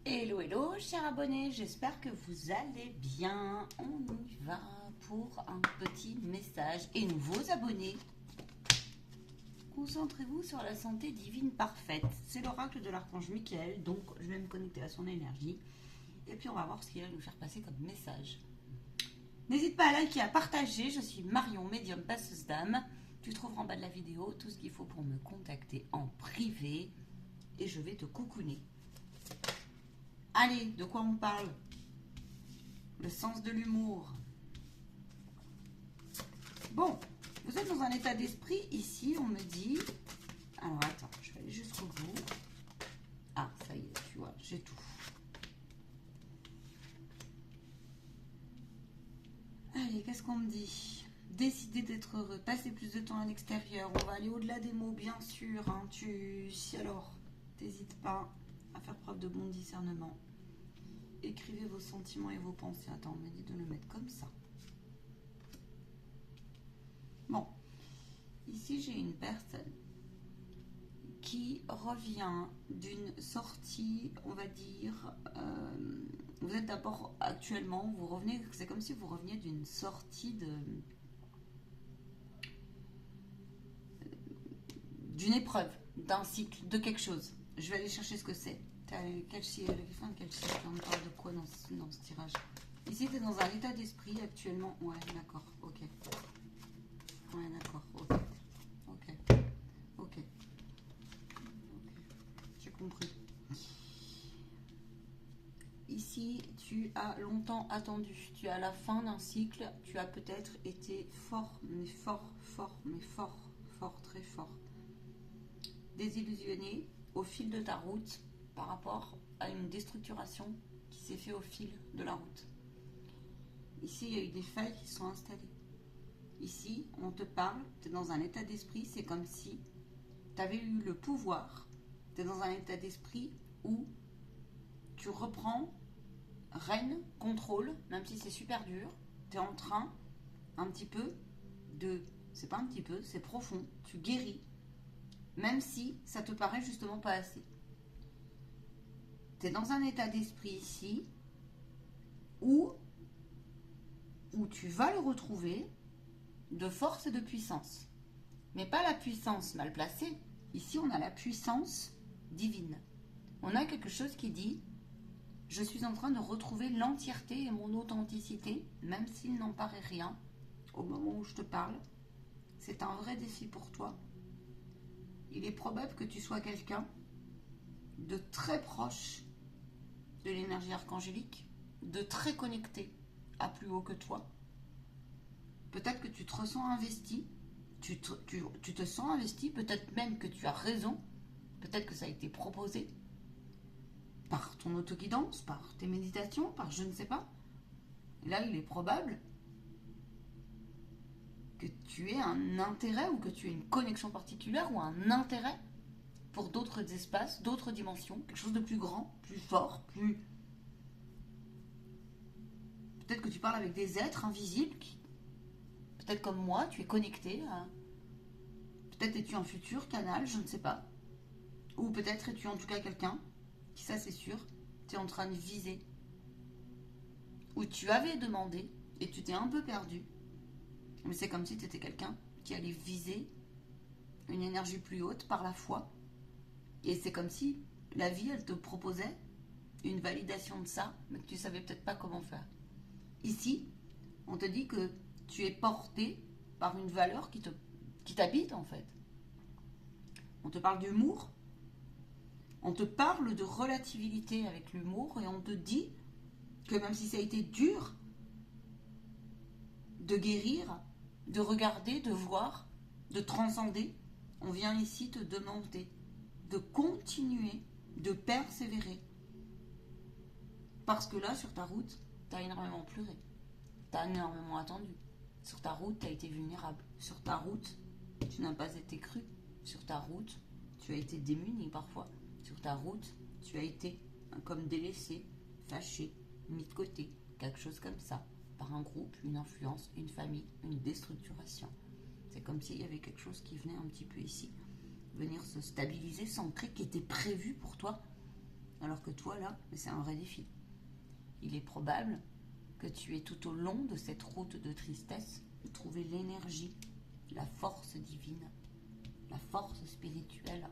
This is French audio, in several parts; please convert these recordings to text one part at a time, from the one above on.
Hello, hello, chers abonnés, j'espère que vous allez bien. On y va pour un petit message. Et nouveaux abonnés, concentrez-vous sur la santé divine parfaite. C'est l'oracle de l'archange Michael, donc je vais me connecter à son énergie. Et puis on va voir ce qu'il va nous faire passer comme message. N'hésite pas à liker, à partager. Je suis Marion, médium passeuse d'âme. Tu trouveras en bas de la vidéo tout ce qu'il faut pour me contacter en privé. Et je vais te coucouner. Allez, de quoi on parle? Le sens de l'humour. Bon, vous êtes dans un état d'esprit, ici, on me dit... Alors, attends, je vais aller jusqu'au bout. Ah, ça y est, tu vois, j'ai tout. Allez, qu'est-ce qu'on me dit? Décider d'être heureux, passer plus de temps à l'extérieur. On va aller au-delà des mots, bien sûr. Hein. Si alors, t'hésites pas à faire preuve de bon discernement. Écrivez vos sentiments et vos pensées. Attends, on m'a dit de le mettre comme ça. Bon, ici j'ai une personne qui revient d'une sortie, on va dire, vous êtes d'abord actuellement, vous revenez, c'est comme si vous reveniez d'une sortie d'une épreuve, d'un cycle, de quelque chose. Je vais aller chercher ce que c'est. Quel chiffre, on parle de quoi dans ce tirage? Ici, tu es dans un état d'esprit actuellement. Ouais, d'accord, ok. Ouais, d'accord, ok. Ok. Ok. J'ai compris. Ici, tu as longtemps attendu. Tu es à la fin d'un cycle. Tu as peut-être été fort, mais fort, fort, mais fort, fort, très fort. Désillusionné au fil de ta route par rapport à une déstructuration qui s'est faite au fil de la route. Ici, il y a eu des failles qui sont installées. Ici, on te parle, tu es dans un état d'esprit, c'est comme si tu avais eu le pouvoir, tu es dans un état d'esprit où tu reprends, règne, contrôle, même si c'est super dur, tu es en train un petit peu de... C'est pas un petit peu, c'est profond, tu guéris, même si ça te paraît justement pas assez. Tu es dans un état d'esprit ici où tu vas le retrouver de force et de puissance. Mais pas la puissance mal placée. Ici, on a la puissance divine. On a quelque chose qui dit « Je suis en train de retrouver l'entièreté et mon authenticité, même s'il n'en paraît rien, au moment où je te parle. C'est un vrai défi pour toi. Il est probable que tu sois quelqu'un de très proche de l'énergie archangélique, de très connecté à plus haut que toi. Peut-être que tu te ressens investi, tu te sens investi, peut-être même que tu as raison, peut-être que ça a été proposé par ton autoguidance, par tes méditations, par je ne sais pas. Et là, il est probable que tu aies un intérêt ou que tu aies une connexion particulière ou un intérêt pour d'autres espaces, d'autres dimensions, quelque chose de plus grand, plus fort, plus... Peut-être que tu parles avec des êtres invisibles qui... Peut-être comme moi, tu es connecté à... Peut-être es-tu un futur canal, je ne sais pas. Ou peut-être es-tu en tout cas quelqu'un qui, ça c'est sûr, tu es en train de viser. Ou tu avais demandé et tu t'es un peu perdu. Mais c'est comme si tu étais quelqu'un qui allait viser une énergie plus haute par la foi. Et c'est comme si la vie, elle te proposait une validation de ça, mais que tu savais peut-être pas comment faire. Ici, on te dit que tu es porté par une valeur qui t'habite en fait. On te parle d'humour, on te parle de relativité avec l'humour et on te dit que même si ça a été dur de guérir, de regarder, de voir, de transcender, on vient ici te demander de continuer, de persévérer. Parce que là, sur ta route, tu as énormément pleuré, tu as énormément attendu. Sur ta route, tu as été vulnérable. Sur ta route, tu n'as pas été cru. Sur ta route, tu as été démuni parfois. Sur ta route, tu as été comme délaissé, fâché, mis de côté, quelque chose comme ça, par un groupe, une influence, une famille, une déstructuration. C'est comme s'il y avait quelque chose qui venait un petit peu ici, venir se stabiliser, s'ancrer, qui était prévu pour toi. Alors que toi, là, c'est un vrai défi. Il est probable que tu aies tout au long de cette route de tristesse trouvé l'énergie, la force divine, la force spirituelle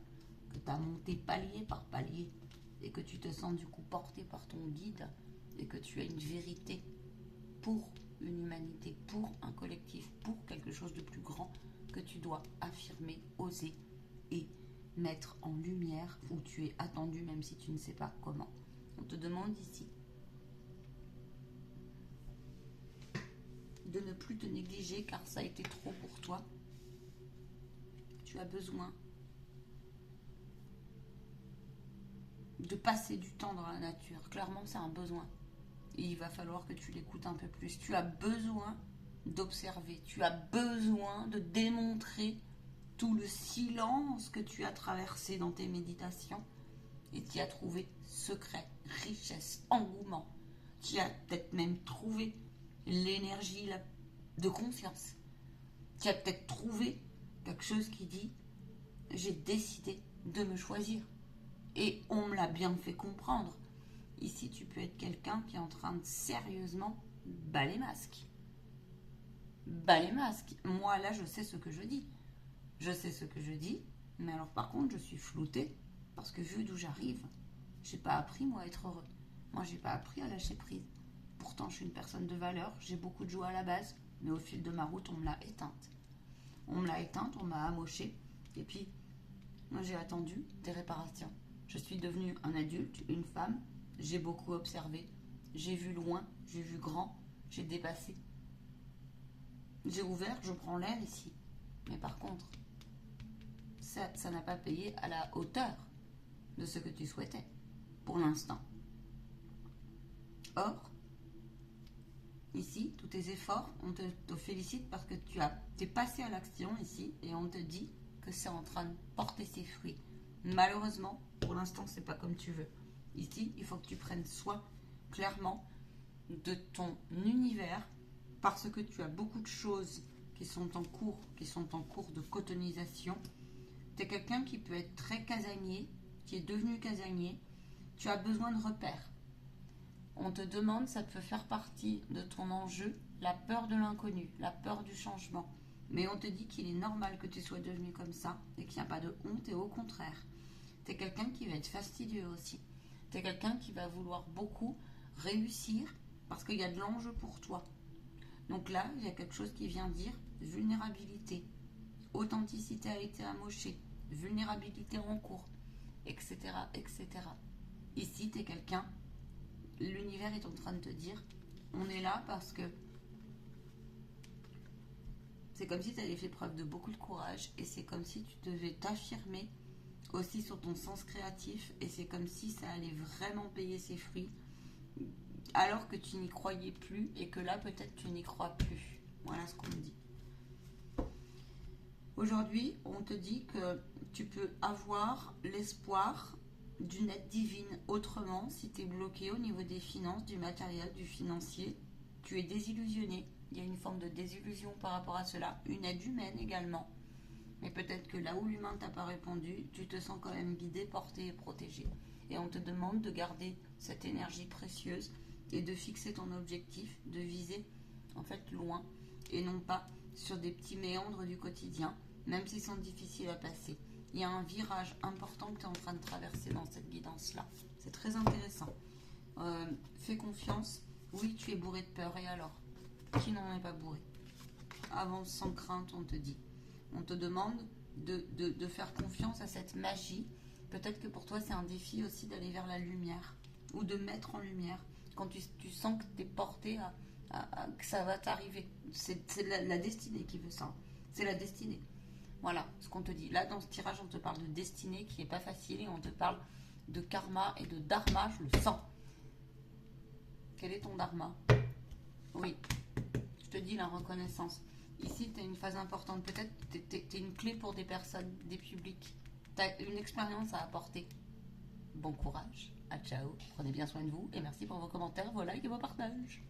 que tu as montée palier par palier et que tu te sens du coup porté par ton guide et que tu as une vérité pour une humanité, pour un collectif, pour quelque chose de plus grand que tu dois affirmer, oser et mettre en lumière où tu es attendu même si tu ne sais pas comment. On te demande ici de ne plus te négliger car ça a été trop pour toi. Tu as besoin de passer du temps dans la nature. Clairement, c'est un besoin. Et il va falloir que tu l'écoutes un peu plus. Tu as besoin d'observer. Tu as besoin de démontrer tout le silence que tu as traversé dans tes méditations. Et tu as trouvé secret, richesse, engouement. Tu as peut-être même trouvé l'énergie de conscience. Tu as peut-être trouvé quelque chose qui dit « J'ai décidé de me choisir ». Et on me l'a bien fait comprendre. Ici, tu peux être quelqu'un qui est en train de sérieusement bas les masques. Bas les masques. Moi, là, je sais ce que je dis. Je sais ce que je dis, mais alors par contre, je suis floutée parce que vu d'où j'arrive, j'ai pas appris, moi, à être heureux. Moi, j'ai pas appris à lâcher prise. Pourtant, je suis une personne de valeur, j'ai beaucoup de joie à la base, mais au fil de ma route, on me l'a éteinte. On me l'a éteinte, on m'a amochée, et puis, moi, j'ai attendu des réparations. Je suis devenue un adulte, une femme, j'ai beaucoup observé, j'ai vu loin, j'ai vu grand, j'ai dépassé. J'ai ouvert, je prends l'air ici. Mais par contre, ça n'a pas payé à la hauteur de ce que tu souhaitais, pour l'instant. Or, ici, tous tes efforts, on te félicite parce que tu es passé à l'action ici et on te dit que c'est en train de porter ses fruits. Malheureusement, pour l'instant, c'est pas comme tu veux. Ici, il faut que tu prennes soin clairement de ton univers parce que tu as beaucoup de choses qui sont en cours de cotonisation. Tu es quelqu'un qui peut être très casanier, qui est devenu casanier. Tu as besoin de repères. On te demande, ça peut faire partie de ton enjeu, la peur de l'inconnu, la peur du changement. Mais on te dit qu'il est normal que tu sois devenu comme ça et qu'il n'y a pas de honte et au contraire. Tu es quelqu'un qui va être fastidieux aussi. Tu es quelqu'un qui va vouloir beaucoup réussir parce qu'il y a de l'enjeu pour toi. Donc là, il y a quelque chose qui vient dire vulnérabilité. Authenticité a été amochée. Vulnérabilité en cours, etc., etc. Ici, tu es quelqu'un, l'univers est en train de te dire, on est là parce que c'est comme si tu avais fait preuve de beaucoup de courage et c'est comme si tu devais t'affirmer aussi sur ton sens créatif et c'est comme si ça allait vraiment payer ses fruits alors que tu n'y croyais plus et que là peut-être tu n'y crois plus. Voilà ce qu'on me dit. Aujourd'hui, on te dit que tu peux avoir l'espoir d'une aide divine autrement si tu es bloqué au niveau des finances, du matériel, du financier. Tu es désillusionné. Il y a une forme de désillusion par rapport à cela. Une aide humaine également. Mais peut-être que là où l'humain ne t'a pas répondu, tu te sens quand même guidé, porté et protégé. Et on te demande de garder cette énergie précieuse et de fixer ton objectif, de viser en fait loin et non pas sur des petits méandres du quotidien, même s'ils sont difficiles à passer. Il y a un virage important que tu es en train de traverser dans cette guidance-là. C'est très intéressant. Fais confiance. Oui, tu es bourré de peur. Et alors? Qui n'en est pas bourré? Avance sans crainte, on te dit. On te demande de faire confiance à cette magie. Peut-être que pour toi, c'est un défi aussi d'aller vers la lumière ou de mettre en lumière. Quand tu sens que tu es porté que ça va t'arriver. C'est la destinée qui veut ça. C'est la destinée. Voilà ce qu'on te dit. Là, dans ce tirage, on te parle de destinée qui n'est pas facile et on te parle de karma et de dharma, je le sens. Quel est ton dharma? Oui, je te dis la reconnaissance. Ici, tu as une phase importante. Peut-être que tu es une clé pour des personnes, des publics. Tu as une expérience à apporter. Bon courage. À ciao. Prenez bien soin de vous et merci pour vos commentaires, vos likes et vos partages.